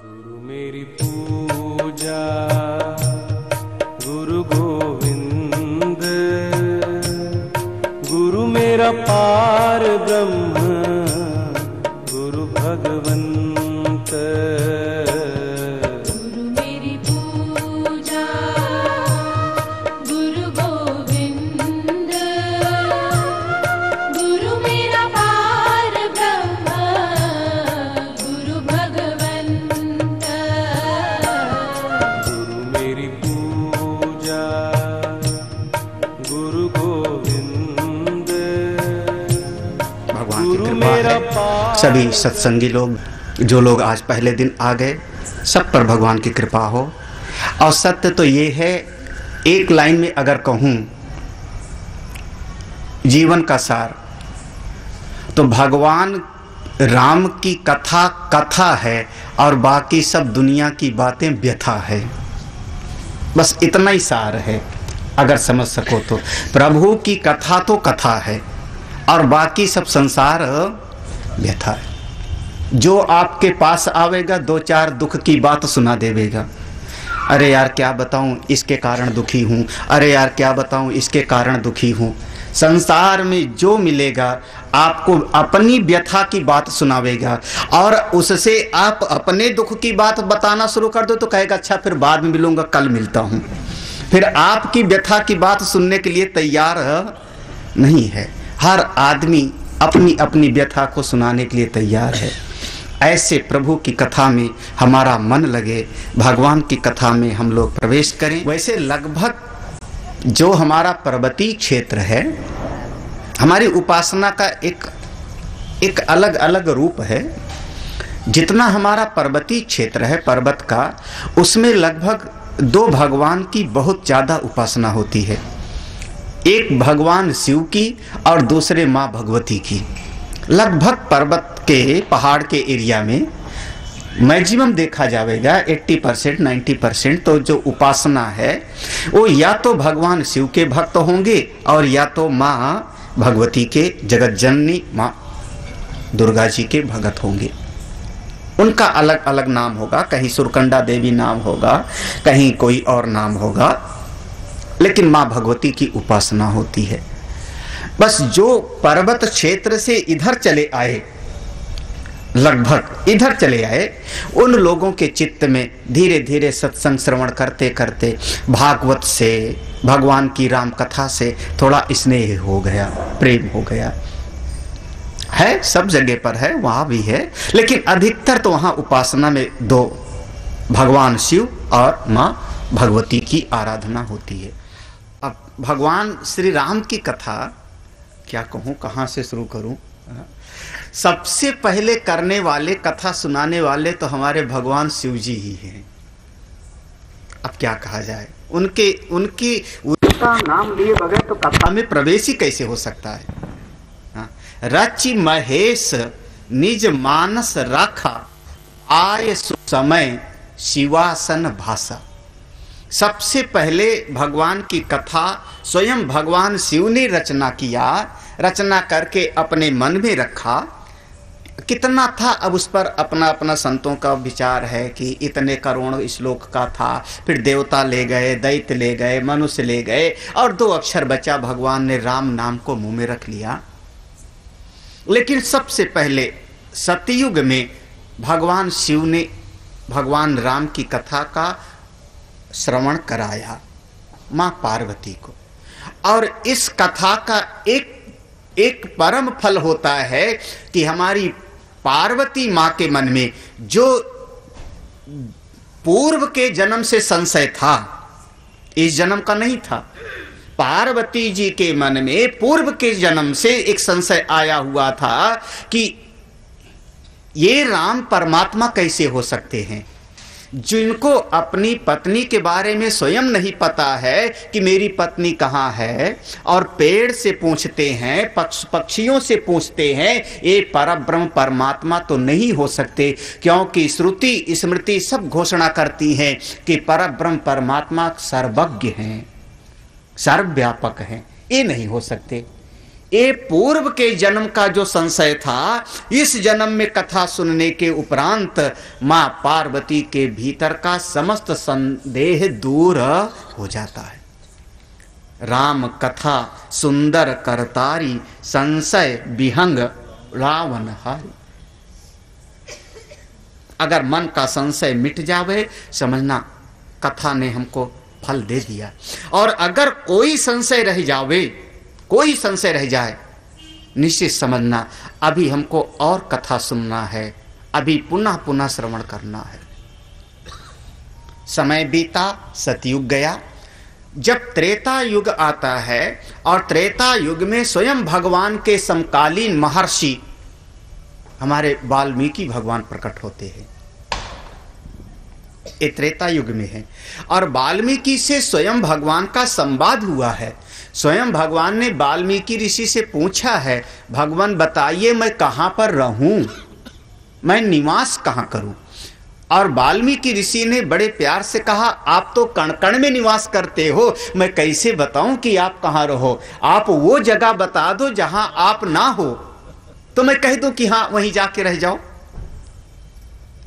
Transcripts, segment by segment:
गुरु मेरी पूजा गुरु गोविंद, गुरु मेरा पार ब्रह्म गुरु भगवंत। गुरु मेरी पूजा गुरु गोविंद, गुरु मेरा पार ब्रह्म गुरु भगवंत। गुरु मेरी पूजा गुरु गोविंद, भगवान की कृपा है। सभी सत्संगी लोग, जो लोग आज पहले दिन आ गए, सब पर भगवान की कृपा हो। और सत्य तो ये है, एक लाइन में अगर कहूँ जीवन का सार, तो भगवान राम की कथा कथा है और बाकी सब दुनिया की बातें व्यथा है। बस इतना ही सार है अगर समझ सको तो। प्रभु की कथा तो कथा है और बाकी सब संसार व्यथा है। जो आपके पास आवेगा दो चार दुख की बात सुना देवेगा। अरे यार क्या बताऊं, इसके कारण दुखी हूँ, अरे यार क्या बताऊं, इसके कारण दुखी हूँ। संसार में जो मिलेगा आपको अपनी व्यथा की बात सुनावेगा, और उससे आप अपने दुख की बात बताना शुरू कर दो तो कहेगा अच्छा फिर बाद में मिलूंगा, कल मिलता हूँ। फिर आपकी व्यथा की बात सुनने के लिए तैयार नहीं है। हर आदमी अपनी अपनी व्यथा को सुनाने के लिए तैयार है। ऐसे प्रभु की कथा में हमारा मन लगे, भगवान की कथा में हम लोग प्रवेश करें। वैसे लगभग जो हमारा पर्वतीय क्षेत्र है, हमारी उपासना का एक अलग अलग रूप है। जितना हमारा पर्वतीय क्षेत्र है पर्वत का, उसमें लगभग दो भगवान की बहुत ज़्यादा उपासना होती है। एक भगवान शिव की और दूसरे माँ भगवती की। लगभग पर्वत के पहाड़ के एरिया में मैक्सिमम देखा जाएगा 80% 90% तो जो उपासना है वो या तो भगवान शिव के भक्त होंगे और या तो माँ भगवती के, जगत जननी माँ दुर्गा जी के भक्त होंगे। उनका अलग अलग नाम होगा, कहीं सुरकंडा देवी नाम होगा, कहीं कोई और नाम होगा, लेकिन माँ भगवती की उपासना होती है। बस जो पर्वत क्षेत्र से इधर चले आए, लगभग इधर चले आए, उन लोगों के चित्त में धीरे धीरे सत्संग श्रवण करते करते भागवत से, भगवान की राम कथा से थोड़ा स्नेह हो गया, प्रेम हो गया। है सब जगह पर है, वहाँ भी है, लेकिन अधिकतर तो वहाँ उपासना में दो भगवान शिव और माँ भगवती की आराधना होती है। अब भगवान श्री राम की कथा क्या कहूँ, कहाँ से शुरू करूँ। सबसे पहले करने वाले, कथा सुनाने वाले तो हमारे भगवान शिव जी ही हैं। अब क्या कहा जाए, उनका नाम लिए बगैर तो कथा में प्रवेश ही कैसे हो सकता है। रचि महेश निज मानस राखा, आय सुसमय शिवासन भाषा। सबसे पहले भगवान की कथा स्वयं भगवान शिव ने रचना किया, रचना करके अपने मन में रखा। कितना था अब उस पर अपना अपना संतों का विचार है कि इतने करोड़ श्लोक का था, फिर देवता ले गए, दैत्य ले गए, मनुष्य ले गए, और 2 अक्षर बचा, भगवान ने राम नाम को मुंह में रख लिया। लेकिन सबसे पहले सतयुग में भगवान शिव ने भगवान राम की कथा का श्रवण कराया माँ पार्वती को। और इस कथा का एक परम फल होता है कि हमारी पार्वती माँ के मन में जो पूर्व के जन्म से संशय था, इस जन्म का नहीं था, पार्वती जी के मन में पूर्व के जन्म से एक संशय आया हुआ था कि ये राम परमात्मा कैसे हो सकते हैं, जिनको अपनी पत्नी के बारे में स्वयं नहीं पता है कि मेरी पत्नी कहाँ है, और पेड़ से पूछते हैं, पक्षियों से पूछते हैं, ये परब्रह्म परमात्मा तो नहीं हो सकते, क्योंकि श्रुति स्मृति सब घोषणा करती है कि परब्रह्म परमात्मा सर्वज्ञ हैं, सर्वव्यापक हैं, ये नहीं हो सकते। ये पूर्व के जन्म का जो संशय था, इस जन्म में कथा सुनने के उपरांत मां पार्वती के भीतर का समस्त संदेह दूर हो जाता है। राम कथा सुंदर करतारी, संशय विहंग रावण हारी। अगर मन का संशय मिट जावे, समझना कथा ने हमको फल दे दिया। और अगर कोई संशय रह जावे, कोई संशय रह जाए, निश्चित समझना अभी हमको और कथा सुनना है, अभी पुनः पुनः श्रवण करना है। समय बीता, सतयुग गया। जब त्रेता युग आता है और त्रेता युग में स्वयं भगवान के समकालीन महर्षि हमारे वाल्मीकि भगवान प्रकट होते हैं। ये त्रेता युग में है और वाल्मीकि से स्वयं भगवान का संवाद हुआ है। स्वयं भगवान ने वाल्मीकि ऋषि से पूछा है, भगवान बताइए मैं कहां पर रहूं, मैं निवास कहां करूं। और वाल्मीकि ऋषि ने बड़े प्यार से कहा, आप तो कण कण में निवास करते हो, मैं कैसे बताऊं कि आप कहां रहो। आप वो जगह बता दो जहां आप ना हो तो मैं कह दूं कि हां वहीं जाके रह जाओ।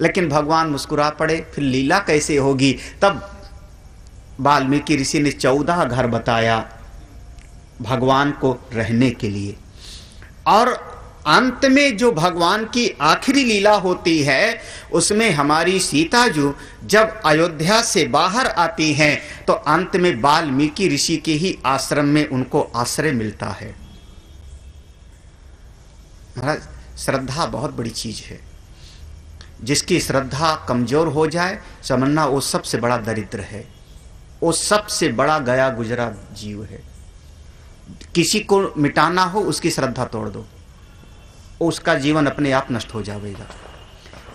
लेकिन भगवान मुस्कुरा पड़े, फिर लीला कैसे होगी। तब वाल्मीकि ऋषि ने 14 घर बताया भगवान को रहने के लिए। और अंत में जो भगवान की आखिरी लीला होती है, उसमें हमारी सीता जो जब अयोध्या से बाहर आती हैं तो अंत में वाल्मीकि ऋषि के ही आश्रम में उनको आश्रय मिलता है। महाराज, श्रद्धा बहुत बड़ी चीज है। जिसकी श्रद्धा कमजोर हो जाए, समझना वो सबसे बड़ा दरिद्र है, वो सबसे बड़ा गया गुजरा जीव है। किसी को मिटाना हो, उसकी श्रद्धा तोड़ दो, उसका जीवन अपने आप नष्ट हो जाएगा।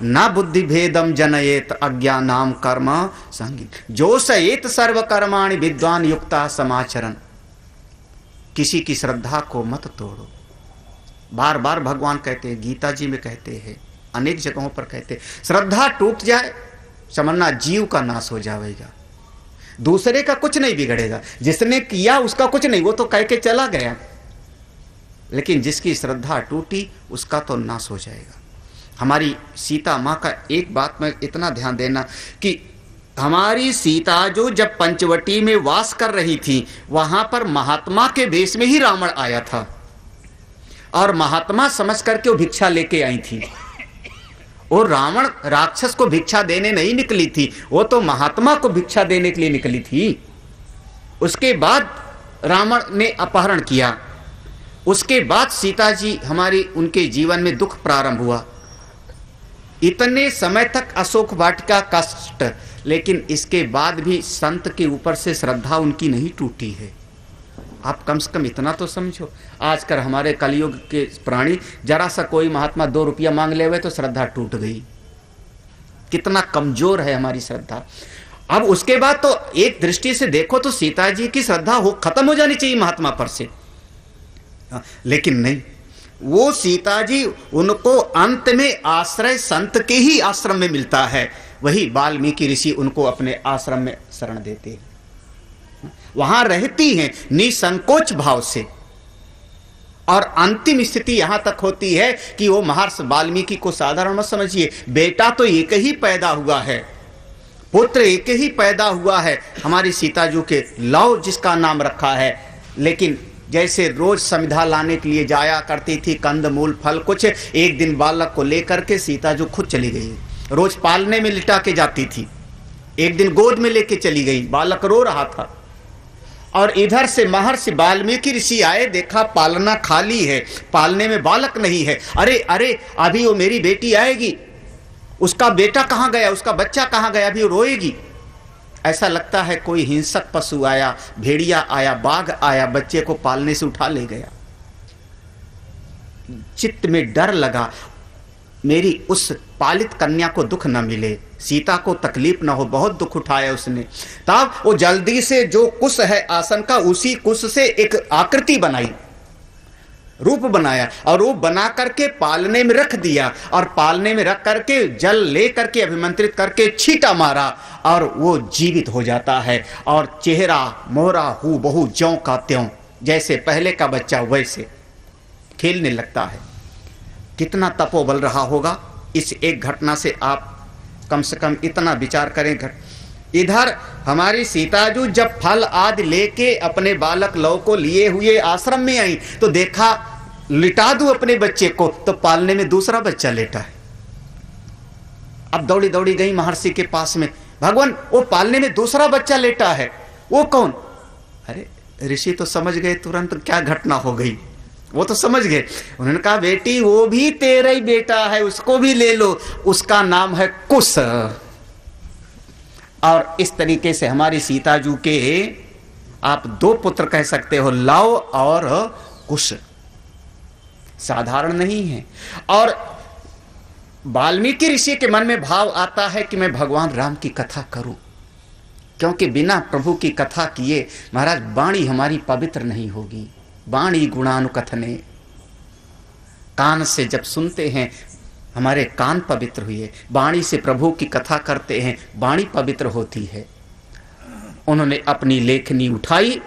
न बुद्धि भेदम जनयेत अज्ञानाम कर्म संगीत जो सयेत सर्व कर्माणि विद्वान युक्ता समाचरण। किसी की श्रद्धा को मत तोड़ो। बार बार भगवान कहते हैं, गीता जी में कहते हैं, अनेक जगहों पर कहते हैं, श्रद्धा टूट जाए समझना जीव का नाश हो जाएगा। दूसरे का कुछ नहीं बिगड़ेगा, जिसने किया उसका कुछ नहीं, वो तो कह के चला गया। लेकिन जिसकी श्रद्धा टूटी उसका तो नाश हो जाएगा। हमारी सीता माँ का एक बात में इतना ध्यान देना कि हमारी सीता जो जब पंचवटी में वास कर रही थी, वहां पर महात्मा के वेश में ही रावण आया था और महात्मा समझ करके वो भिक्षा लेके आई थी। और रावण राक्षस को भिक्षा देने नहीं निकली थी, वो तो महात्मा को भिक्षा देने के लिए निकली थी। उसके बाद रावण ने अपहरण किया। उसके बाद सीता जी हमारी, उनके जीवन में दुख प्रारंभ हुआ। इतने समय तक अशोक वाटिका कष्ट, लेकिन इसके बाद भी संत के ऊपर से श्रद्धा उनकी नहीं टूटी है। आप कम से कम इतना तो समझो। आजकल हमारे कलयुग के प्राणी, जरा सा कोई महात्मा 2 रुपया मांग ले हुए तो श्रद्धा टूट गई। कितना कमजोर है हमारी श्रद्धा। अब उसके बाद तो एक दृष्टि से देखो तो सीता जी की श्रद्धा खत्म हो जानी चाहिए महात्मा पर से, लेकिन नहीं। वो सीता जी, उनको अंत में आश्रय संत के ही आश्रम में मिलता है। वही वाल्मीकि ऋषि उनको अपने आश्रम में शरण देते हैं, वहां रहती हैं निसंकोच भाव से। और अंतिम स्थिति यहां तक होती है कि वो महर्षि वाल्मीकि को साधारण मत समझिए, बेटा तो एक ही पैदा हुआ है, पुत्र एक ही पैदा हुआ है हमारी सीता जी के, लव जिसका नाम रखा है। लेकिन जैसे रोज समिधा लाने के लिए जाया करती थी, कंद मूल फल कुछ, एक दिन बालक को लेकर के सीता जी खुद चली गई। रोज पालने में लिटा के जाती थी, एक दिन गोद में लेके चली गई, बालक रो रहा था। और इधर से महर्षि वाल्मीकि ऋषि आए, देखा पालना खाली है, पालने में बालक नहीं है। अरे अरे, अभी वो मेरी बेटी आएगी, उसका बेटा कहाँ गया, उसका बच्चा कहाँ गया, अभी वो रोएगी। ऐसा लगता है कोई हिंसक पशु आया, भेड़िया आया, बाघ आया, बच्चे को पालने से उठा ले गया। चित्त में डर लगा, मेरी उस पालित कन्या को दुख न मिले, सीता को तकलीफ न हो, बहुत दुख उठाया उसने। तब वो जल्दी से जो कुश है आसन का, उसी कुश से एक आकृति बनाई, रूप बनाया, और रूप बना करके पालने में रख दिया। और पालने में रख करके जल ले करके अभिमंत्रित करके छींटा मारा और वो जीवित हो जाता है। और चेहरा मोहरा हूबहू ज्यों का त्यों, जैसे पहले का बच्चा वैसे खेलने लगता है। कितना तपोबल रहा होगा। इस एक घटना से आप कम से कम इतना विचार करें। इधर हमारी सीताजू जब फल आदि लेके अपने बालक लव को लिए हुए आश्रम में आई तो देखा लिटा दूं अपने बच्चे को, तो पालने में दूसरा बच्चा लेटा है। अब दौड़ी दौड़ी गई महर्षि के पास में, भगवान वो पालने में दूसरा बच्चा लेटा है, वो कौन? अरे ऋषि तो समझ गए तुरंत क्या घटना हो गई, वो तो समझ गए। उन्होंने कहा बेटी वो भी तेरा ही बेटा है, उसको भी ले लो, उसका नाम है कुश। और इस तरीके से हमारी सीताजू के आप दो पुत्र कह सकते हो, लव और कुश। साधारण नहीं है। और वाल्मीकि ऋषि के मन में भाव आता है कि मैं भगवान राम की कथा करूं, क्योंकि बिना प्रभु की कथा किए महाराज वाणी हमारी पवित्र नहीं होगी। वाणी गुणानुकथने, कान से जब सुनते हैं हमारे कान पवित्र हुए, वाणी से प्रभु की कथा करते हैं वाणी पवित्र होती है। उन्होंने अपनी लेखनी उठाई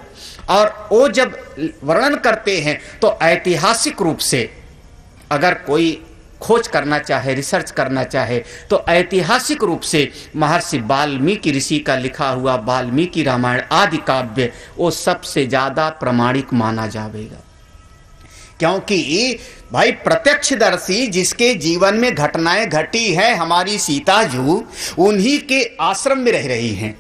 और वो जब वर्णन करते हैं तो ऐतिहासिक रूप से अगर कोई खोज करना चाहे, रिसर्च करना चाहे, तो ऐतिहासिक रूप से महर्षि वाल्मीकि ऋषि का लिखा हुआ वाल्मीकि रामायण आदि काव्य वो सबसे ज्यादा प्रमाणिक माना जाएगा। क्योंकि भाई प्रत्यक्षदर्शी जिसके जीवन में घटनाएं घटी है, हमारी सीताजू उन्हीं के आश्रम में रह रही हैं।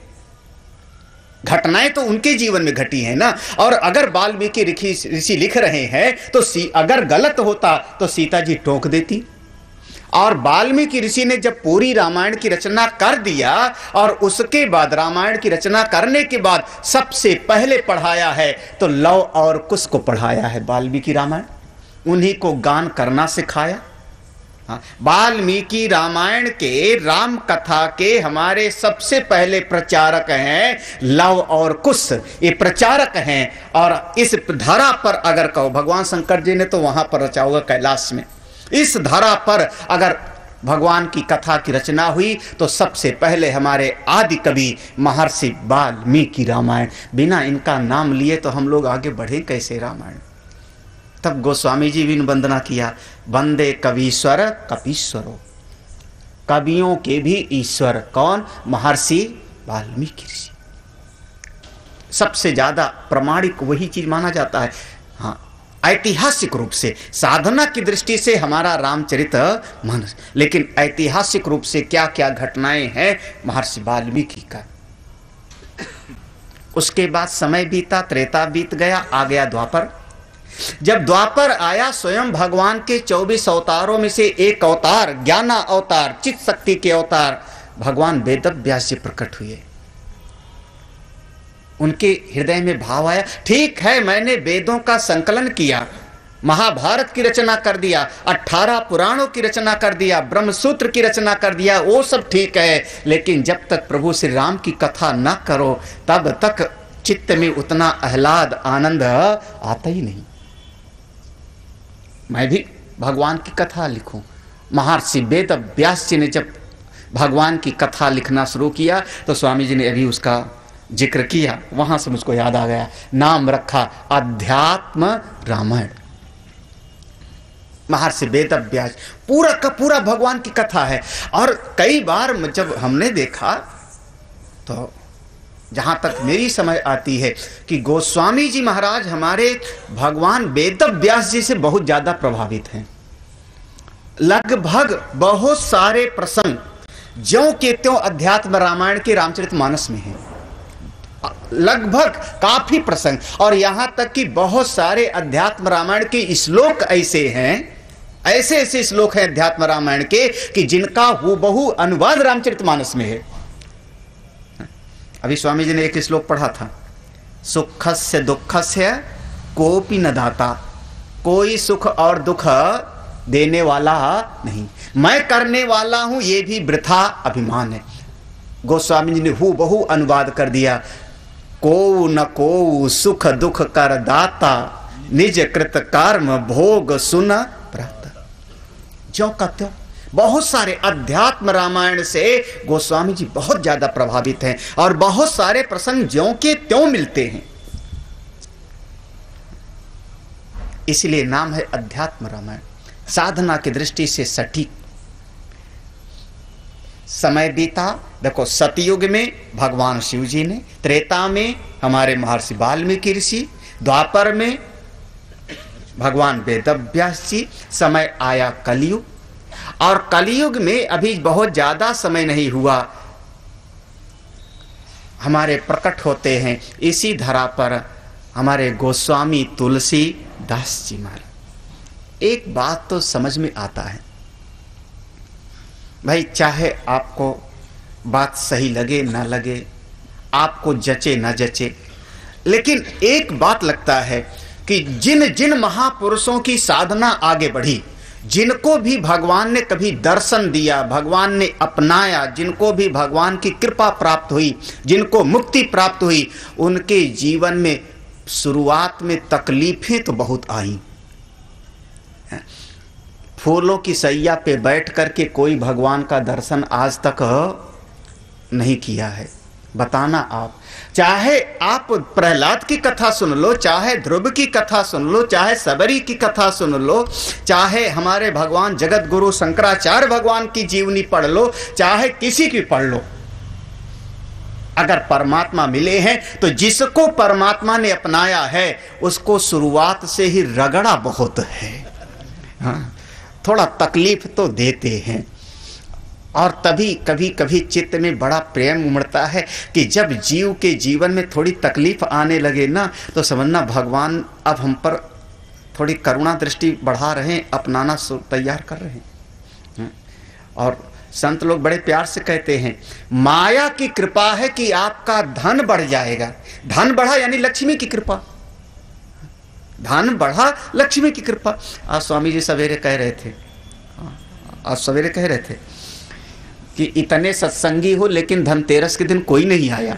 घटनाएं तो उनके जीवन में घटी है ना। और अगर वाल्मीकि ऋषि लिख रहे हैं तो अगर गलत होता तो सीता जी टोक देती। और वाल्मीकि ऋषि ने जब पूरी रामायण की रचना कर दिया और उसके बाद रामायण की रचना करने के बाद सबसे पहले पढ़ाया है तो लव और कुश को पढ़ाया है वाल्मीकि रामायण, उन्हीं को गान करना सिखाया। वाल्मीकि रामायण के राम कथा के हमारे सबसे पहले प्रचारक हैं लव और कुश, ये प्रचारक हैं। और इस धरा पर अगर कहो, भगवान शंकर जी ने तो वहां पर रचा होगा कैलाश में, इस धरा पर अगर भगवान की कथा की रचना हुई तो सबसे पहले हमारे आदि कवि महर्षि वाल्मीकि रामायण। बिना इनका नाम लिए तो हम लोग आगे बढ़े कैसे रामायण। तब गोस्वामी जी भी वंदना किया, वंदे कवीश्वर कपीश्वरो, कवियों के भी ईश्वर कौन? महर्षि वाल्मीकि ऋषि। सबसे ज्यादा प्रमाणिक वही चीज माना जाता है। हाँ, ऐतिहासिक रूप से, साधना की दृष्टि से हमारा रामचरितमानस, लेकिन ऐतिहासिक रूप से क्या क्या घटनाएं हैं महर्षि वाल्मीकि का। उसके बाद समय बीता, त्रेता बीत गया, आ गया द्वापर। जब द्वापर आया, स्वयं भगवान के 24 अवतारों में से एक अवतार, ज्ञाना अवतार, चित्त शक्ति के अवतार भगवान वेदव्यास जी प्रकट हुए। उनके हृदय में भाव आया, ठीक है मैंने वेदों का संकलन किया, महाभारत की रचना कर दिया, 18 पुराणों की रचना कर दिया, ब्रह्मसूत्र की रचना कर दिया, वो सब ठीक है, लेकिन जब तक प्रभु श्री राम की कथा न करो तब तक चित्त में उतना आह्लाद आनंद आता ही नहीं। मैं भी भगवान की कथा लिखूं। महर्षि वेदव्यास जी ने जब भगवान की कथा लिखना शुरू किया तो स्वामी जी ने अभी उसका जिक्र किया, वहां से मुझको याद आ गया, नाम रखा अध्यात्म रामायण। महर्षि वेदव्यास पूरा का पूरा भगवान की कथा है। और कई बार जब हमने देखा तो जहां तक मेरी समझ आती है कि गोस्वामी जी महाराज हमारे भगवान वेदव्यास जी से बहुत ज्यादा प्रभावित हैं। लगभग बहुत सारे प्रसंग ज्यों के त्यों अध्यात्म रामायण के रामचरितमानस में हैं, लगभग काफी प्रसंग। और यहां तक कि बहुत सारे अध्यात्म रामायण के श्लोक ऐसे हैं, ऐसे ऐसे श्लोक हैं अध्यात्म रामायण के कि जिनका हूबहू अनुवाद रामचरितमानस में है। अभी स्वामी जी ने एक श्लोक पढ़ा था, सुखस्य दुखस्य कोपि न दाता, कोई सुख और दुख देने वाला नहीं, मैं करने वाला हूं ये भी वृथा अभिमान है। गोस्वामी जी ने हूबहू अनुवाद कर दिया, को न को सुख दुख कर दाता, निज कृत कर्म भोग सुन प्राप्त। ज्यों का त्यों बहुत सारे अध्यात्म रामायण से गोस्वामी जी बहुत ज्यादा प्रभावित हैं और बहुत सारे प्रसंग ज्यों के त्यों मिलते हैं। इसलिए नाम है अध्यात्म रामायण। साधना की दृष्टि से सटीक। समय बीता, देखो सतयुग में भगवान शिव जी ने, त्रेता में हमारे महर्षि वाल्मीकि ऋषि, द्वापर में भगवान वेदव्यास जी, समय आया कलयुग, और कलयुग में अभी बहुत ज्यादा समय नहीं हुआ, हमारे प्रकट होते हैं इसी धरा पर हमारे गोस्वामी तुलसी दास जी महाराज। एक बात तो समझ में आता है भाई, चाहे आपको बात सही लगे ना लगे, आपको जचे ना जचे, लेकिन एक बात लगता है कि जिन जिन महापुरुषों की साधना आगे बढ़ी, जिनको भी भगवान ने कभी दर्शन दिया, भगवान ने अपनाया, जिनको भी भगवान की कृपा प्राप्त हुई, जिनको मुक्ति प्राप्त हुई, उनके जीवन में शुरुआत में तकलीफें तो बहुत आई। फूलों की सैया पे बैठ करके कोई भगवान का दर्शन आज तक नहीं किया है, बताना आप। चाहे आप प्रहलाद की कथा सुन लो, चाहे ध्रुव की कथा सुन लो, चाहे सबरी की कथा सुन लो, चाहे हमारे भगवान जगत गुरु शंकराचार्य भगवान की जीवनी पढ़ लो, चाहे किसी की पढ़ लो, अगर परमात्मा मिले हैं तो जिसको परमात्मा ने अपनाया है उसको शुरुआत से ही रगड़ा बहुत है। हाँ, थोड़ा तकलीफ तो देते हैं, और तभी कभी कभी चित्त में बड़ा प्रेम उमड़ता है कि जब जीव के जीवन में थोड़ी तकलीफ आने लगे ना, तो समझना भगवान अब हम पर थोड़ी करुणा दृष्टि बढ़ा रहे हैं, अपनाना तैयार कर रहे हैं। और संत लोग बड़े प्यार से कहते हैं, माया की कृपा है कि आपका धन बढ़ जाएगा। धन बढ़ा यानी लक्ष्मी की कृपा, धन बढ़ा लक्ष्मी की कृपा। आज स्वामी जी सवेरे कह रहे थे, आज सवेरे कह रहे थे कि इतने सत्संगी हो लेकिन धनतेरस के दिन कोई नहीं आया।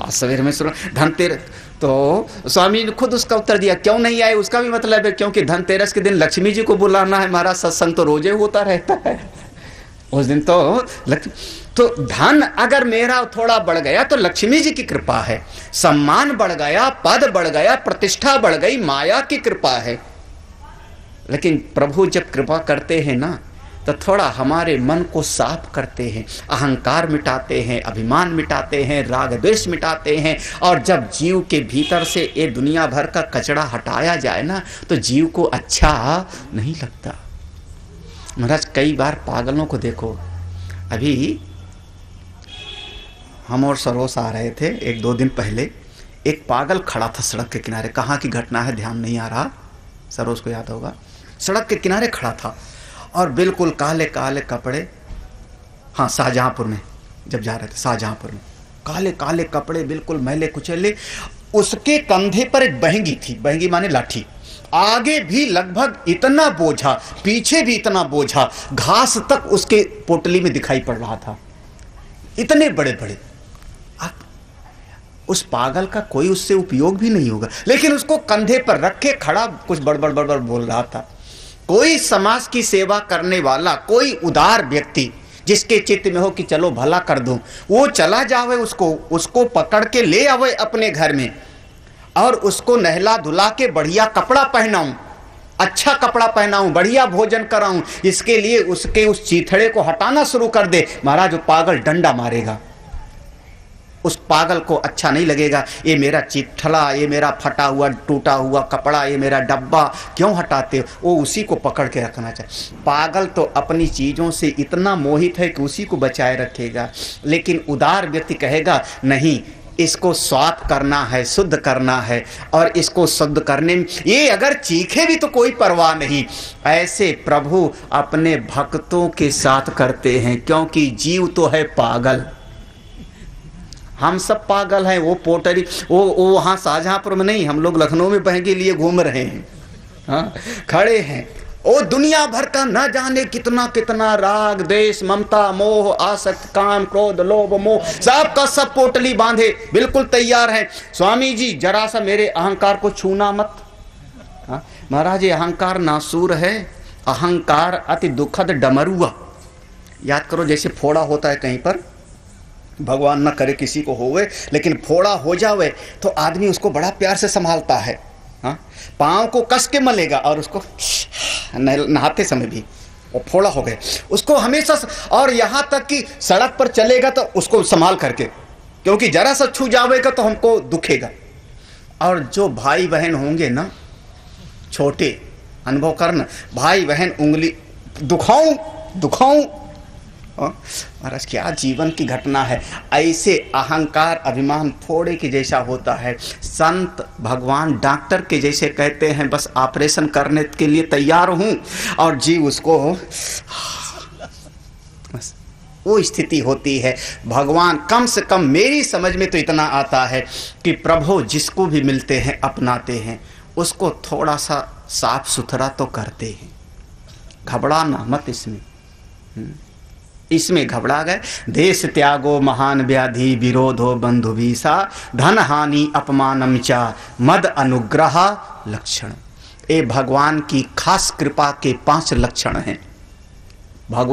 आज सवेरे में सुना धनतेरस, तो स्वामी ने खुद उसका उत्तर दिया, क्यों नहीं आए उसका भी मतलब है क्योंकि धनतेरस के दिन लक्ष्मी जी को बुलाना है, हमारा सत्संग तो रोजे होता रहता है उस दिन तो धन अगर मेरा थोड़ा बढ़ गया तो लक्ष्मी जी की कृपा है, सम्मान बढ़ गया, पद बढ़ गया, प्रतिष्ठा बढ़ गई, माया की कृपा है। लेकिन प्रभु जब कृपा करते हैं ना तो थोड़ा हमारे मन को साफ करते हैं, अहंकार मिटाते हैं, अभिमान मिटाते हैं, राग द्वेष मिटाते हैं। और जब जीव के भीतर से ये दुनिया भर का कचरा हटाया जाए ना तो जीव को अच्छा नहीं लगता। महाराज कई बार पागलों को देखो, अभी हम और सरोस आ रहे थे 1-2 दिन पहले, एक पागल खड़ा था सड़क के किनारे, कहाँ की घटना है ध्यान नहीं आ रहा, सरोस को याद होगा, सड़क के किनारे खड़ा था और बिल्कुल काले काले कपड़े, हाँ शाहजहांपुर में जब जा रहे थे, शाहजहांपुर में काले काले कपड़े, बिल्कुल मैले कुचले, उसके कंधे पर एक बहंगी थी, बहंगी माने लाठी, आगे भी लगभग इतना बोझा, पीछे भी इतना बोझा, घास तक उसके पोटली में दिखाई पड़ रहा था, इतने बड़े बड़े। उस पागल का कोई उससे उपयोग भी नहीं होगा, लेकिन उसको कंधे पर रखे खड़ा कुछ बड़बड़ बड़बड़ बोल रहा था। कोई समाज की सेवा करने वाला, कोई उदार व्यक्ति जिसके चित्त में हो कि चलो भला कर दूं, वो चला जावे, उसको पकड़ के ले आवे अपने घर में और उसको नहला धुला के बढ़िया कपड़ा पहनाऊं, अच्छा कपड़ा पहनाऊं, बढ़िया भोजन कराऊं, इसके लिए उसके उस चीथड़े को हटाना शुरू कर दे। महाराज वो पागल डंडा मारेगा, उस पागल को अच्छा नहीं लगेगा, ये मेरा चिट्ठला, ये मेरा फटा हुआ टूटा हुआ कपड़ा, ये मेरा डब्बा क्यों हटाते हो, वो उसी को पकड़ के रखना चाहिए। पागल तो अपनी चीज़ों से इतना मोहित है कि उसी को बचाए रखेगा, लेकिन उदार व्यक्ति कहेगा नहीं, इसको स्वात करना है, शुद्ध करना है, और इसको शुद्ध करने में ये अगर चीखे भी तो कोई परवाह नहीं। ऐसे प्रभु अपने भक्तों के साथ करते हैं, क्योंकि जीव तो है पागल, हम सब पागल हैं। वो पोटरी वो वहाँ शाहजहांपुर में नहीं, हम लोग लखनऊ में बहंगी लिए घूम रहे हैं, हाँ खड़े हैं। ओ दुनिया भर का न जाने कितना कितना राग द्वेष ममता मोह आसक्त काम क्रोध लोभ मोह सब का सब पोटली बांधे बिल्कुल तैयार है। स्वामी जी जरा सा मेरे अहंकार को छूना मत। हाँ महाराज ये अहंकार नासूर है, अहंकार अति दुखद डमरुआ। याद करो जैसे फोड़ा होता है कहीं पर, भगवान न करे किसी को होवे, लेकिन फोड़ा हो जावे तो आदमी उसको बड़ा प्यार से संभालता है। हाँ, पाँव को कस के मलेगा और उसको नहाते समय भी और फोड़ा हो गए उसको हमेशा। और यहाँ तक कि सड़क पर चलेगा तो उसको संभाल करके, क्योंकि जरा सा छू जाएगा तो हमको दुखेगा। और जो भाई बहन होंगे ना छोटे, अनुभव करना, भाई बहन उंगली दुखाऊं महाराज, क्या जीवन की घटना है। ऐसे अहंकार अभिमान फोड़े के जैसा होता है। संत भगवान डॉक्टर के जैसे कहते हैं बस ऑपरेशन करने के लिए तैयार हूं, और जीव उसको बस वो स्थिति होती है। भगवान कम से कम मेरी समझ में तो इतना आता है कि प्रभु जिसको भी मिलते हैं अपनाते हैं, उसको थोड़ा सा साफ सुथरा तो करते हैं। घबराना मत इसमें घबरा गए। देश त्यागो महान व्याधि विरोधो बंधु भीषा धन हानि अपमानम चा मद अनुग्रह लक्षण। ये भगवान की खास कृपा के 5 लक्षण हैं। भगवान